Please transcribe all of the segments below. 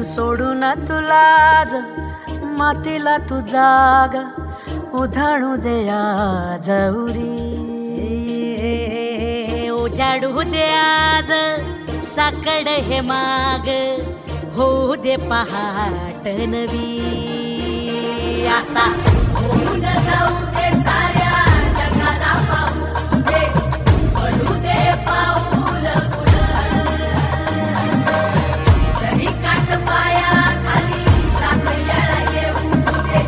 सोडून तुला मातीला तू जाग उधाणू दे आज उरी. उजाडू दे आज साकड हे माग होऊ दे पहाट नवी. आता होऊन जाऊ दे साऱ्या जगाला पाहू दे पडू दे पाऊल पुढं. जरी काट पाया खाली साखळ्याला येऊ दे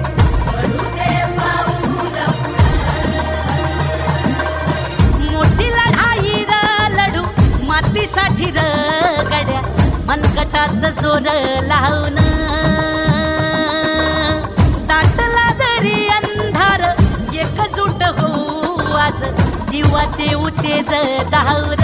पडू दे पाऊल पुढं. मोठी लढाई र लढू मातीसाठी र गड्या मनगटाचं जोर लावून. दाटला जरी अंधार एकजूट होऊ आज दिवा देऊ तेज धावून.